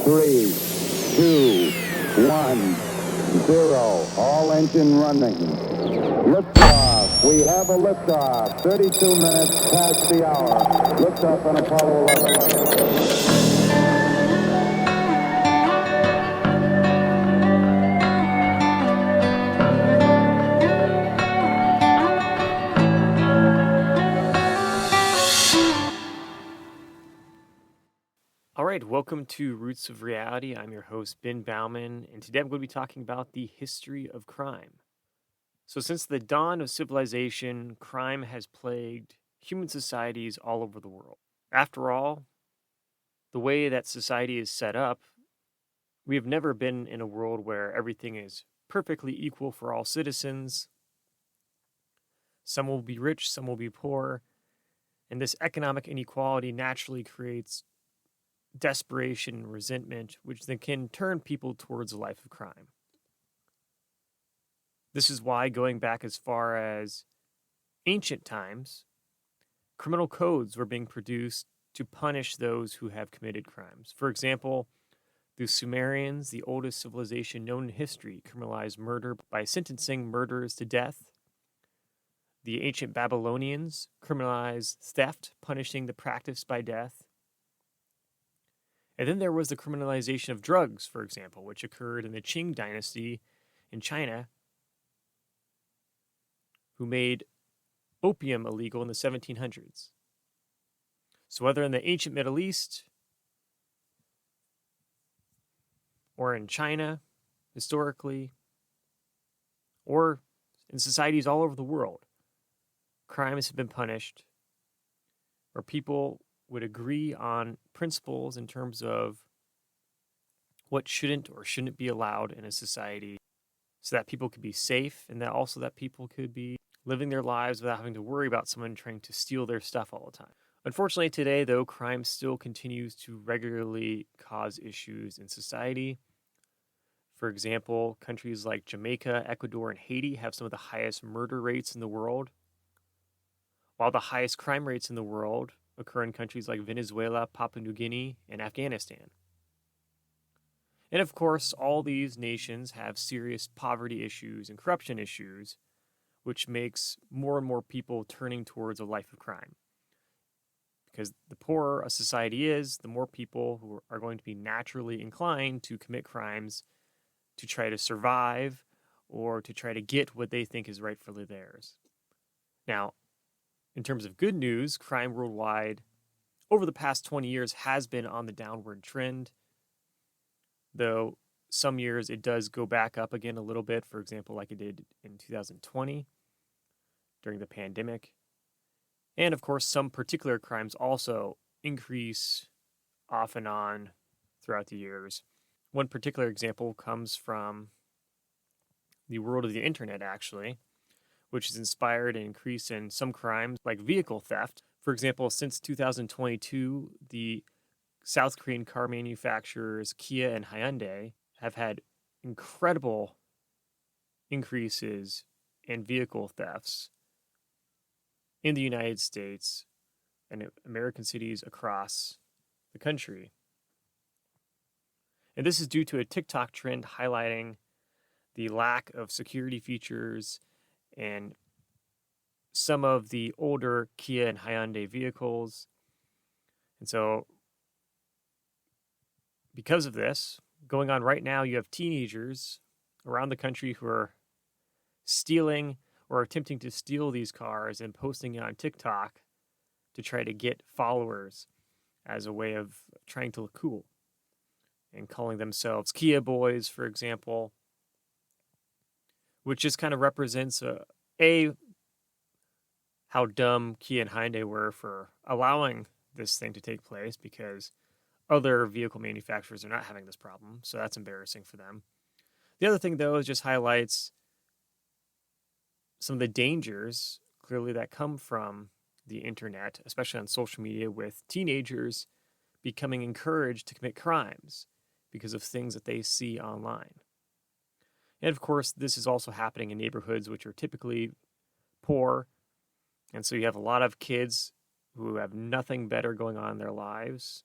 3, 2, 1, 0. All engine running. Liftoff. We have a liftoff. 32 minutes past the hour. Liftoff on Apollo 11. All right, welcome to Roots of Reality. I'm your host, Ben Baumann, and today I'm going to be talking about the history of crime. So, since the dawn of civilization, crime has plagued human societies all over the world. After all, the way that society is set up, we have never been in a world where everything is perfectly equal for all citizens. Some will be rich, some will be poor, and this economic inequality naturally creates desperation and resentment, which then can turn people towards a life of crime. This is why, going back as far as ancient times, criminal codes were being produced to punish those who have committed crimes. For example, the Sumerians, the oldest civilization known in history, criminalized murder by sentencing murderers to death. The ancient Babylonians criminalized theft, punishing the practice by death. And then there was the criminalization of drugs, for example, which occurred in the Qing dynasty in China, who made opium illegal in the 1700s. So whether in the ancient Middle East or in China, historically, or in societies all over the world, crimes have been punished, where people would agree on principles in terms of what shouldn't or shouldn't be allowed in a society so that people could be safe and that people could be living their lives without having to worry about someone trying to steal their stuff all the time. Unfortunately, today, though, crime still continues to regularly cause issues in society. For example, countries like Jamaica, Ecuador, and Haiti have some of the highest murder rates in the world, while the highest crime rates in the world occur in countries like Venezuela, Papua New Guinea, and Afghanistan. And of course, all these nations have serious poverty issues and corruption issues, which makes more and more people turning towards a life of crime. Because the poorer a society is, the more people who are going to be naturally inclined to commit crimes to try to survive or to try to get what they think is rightfully theirs. Now, in terms of good news, crime worldwide over the past 20 years has been on the downward trend, though some years it does go back up again a little bit, for example, like it did in 2020 during the pandemic. And of course, some particular crimes also increase off and on throughout the years. One particular example comes from the world of the internet, actually, which has inspired an increase in some crimes like vehicle theft. For example, since 2022, the South Korean car manufacturers Kia and Hyundai have had incredible increases in vehicle thefts in the United States and American cities across the country. And this is due to a TikTok trend highlighting the lack of security features and some of the older Kia and Hyundai vehicles. And so, because of this, going on right now, you have teenagers around the country who are stealing or attempting to steal these cars and posting it on TikTok to try to get followers as a way of trying to look cool and calling themselves Kia boys, for example, which just kind of represents how dumb Kia and Hyundai were for allowing this thing to take place, because other vehicle manufacturers are not having this problem, so that's embarrassing for them. The other thing, though, is just highlights some of the dangers, clearly, that come from the internet, especially on social media, with teenagers becoming encouraged to commit crimes because of things that they see online. And of course, this is also happening in neighborhoods which are typically poor. And so you have a lot of kids who have nothing better going on in their lives,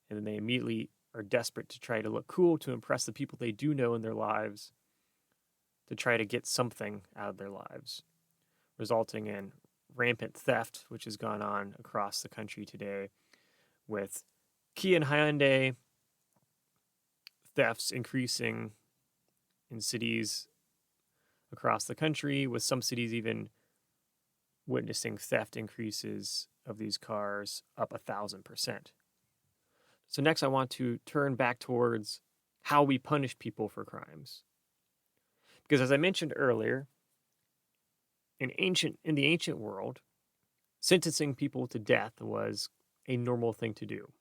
and then they immediately are desperate to try to look cool, to impress the people they do know in their lives, to try to get something out of their lives, resulting in rampant theft, which has gone on across the country today, with Kia and Hyundai thefts increasing in cities across the country, with some cities even witnessing theft increases of these cars up 1,000%. So next I want to turn back towards how we punish people for crimes. Because as I mentioned earlier, in the ancient world, sentencing people to death was a normal thing to do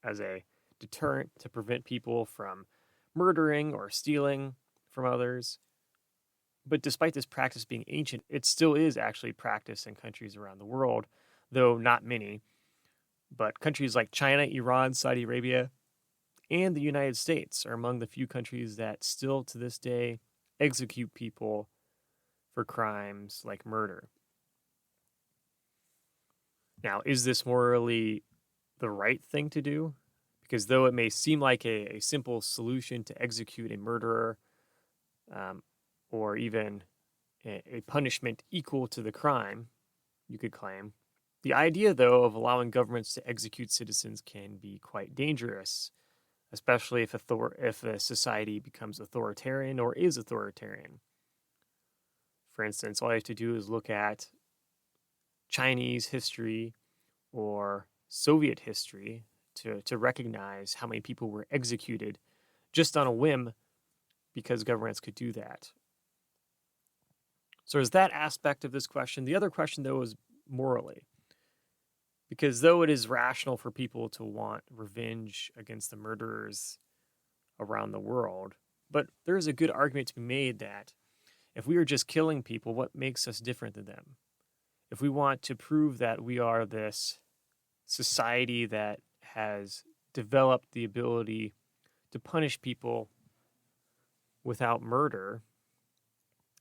as a deterrent to prevent people from murdering or stealing from others. But despite this practice being ancient, it still is actually practiced in countries around the world, though not many. But countries like China, Iran, Saudi Arabia, and the United States are among the few countries that still to this day execute people for crimes like murder. Now, is this morally the right thing to do? Because though it may seem like a simple solution to execute a murderer, or even a punishment equal to the crime, you could claim, the idea, though, of allowing governments to execute citizens can be quite dangerous, especially if a society becomes authoritarian or is authoritarian. For instance, all you have to do is look at Chinese history or Soviet history to recognize how many people were executed just on a whim because governments could do that. So there's that aspect of this question. The other question, though, is morally. Because though it is rational for people to want revenge against the murderers around the world, but there is a good argument to be made that if we are just killing people, what makes us different than them? If we want to prove that we are this society that has developed the ability to punish people without murder,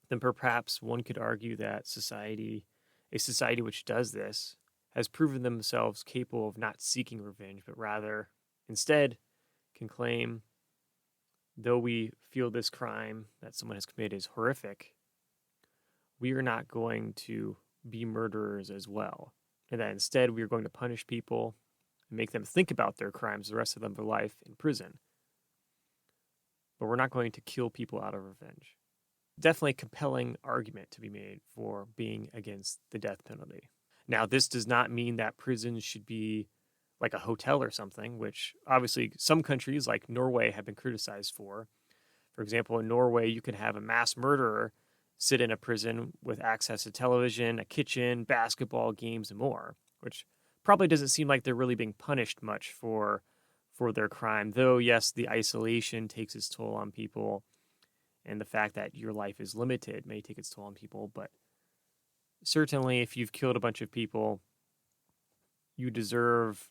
then perhaps one could argue that a society which does this, has proven themselves capable of not seeking revenge, but rather instead can claim, though we feel this crime that someone has committed is horrific, we are not going to be murderers as well. And that instead we are going to punish people and make them think about their crimes the rest of their life in prison. But we're not going to kill people out of revenge. Definitely a compelling argument to be made for being against the death penalty. Now, this does not mean that prisons should be like a hotel or something, which obviously some countries like Norway have been criticized for. For example, in Norway, you can have a mass murderer sit in a prison with access to television, a kitchen, basketball games, and more, which probably doesn't seem like they're really being punished much for their crime. Though, yes, the isolation takes its toll on people, and the fact that your life is limited may take its toll on people, but certainly if you've killed a bunch of people, you deserve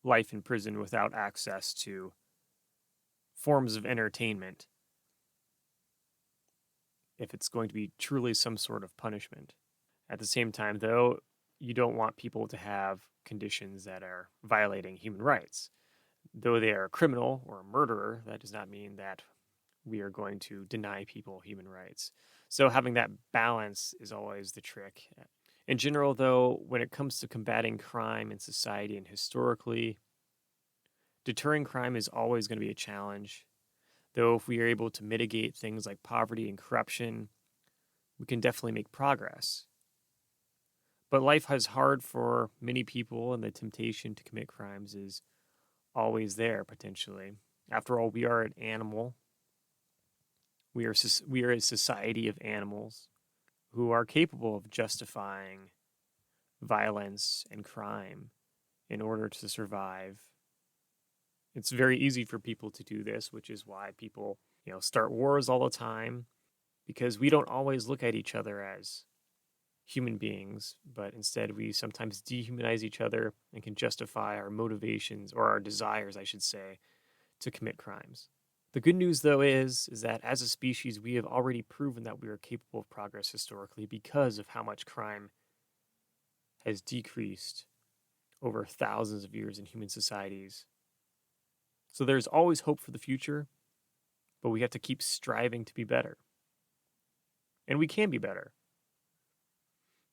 life in prison without access to forms of entertainment if it's going to be truly some sort of punishment. At the same time, though, you don't want people to have conditions that are violating human rights. Though they are a criminal or a murderer, that does not mean that we are going to deny people human rights. So having that balance is always the trick. In general, though, when it comes to combating crime in society and historically, deterring crime is always going to be a challenge. Though if we are able to mitigate things like poverty and corruption, we can definitely make progress. But life is hard for many people, and the temptation to commit crimes is always there, potentially. After all, we are an animal. We are a society of animals who are capable of justifying violence and crime in order to survive. It's very easy for people to do this, which is why people, start wars all the time, because we don't always look at each other as human beings, but instead we sometimes dehumanize each other and can justify our motivations, or our desires, I should say, to commit crimes. The good news, though, is that as a species, we have already proven that we are capable of progress historically because of how much crime has decreased over thousands of years in human societies. So there's always hope for the future, but we have to keep striving to be better. And we can be better.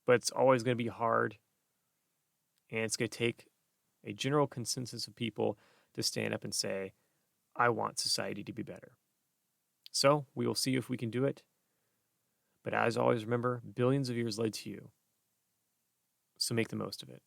But it's always going to be hard, and it's going to take a general consensus of people to stand up and say, I want society to be better. So we will see if we can do it. But as always, remember, billions of years led to you. So make the most of it.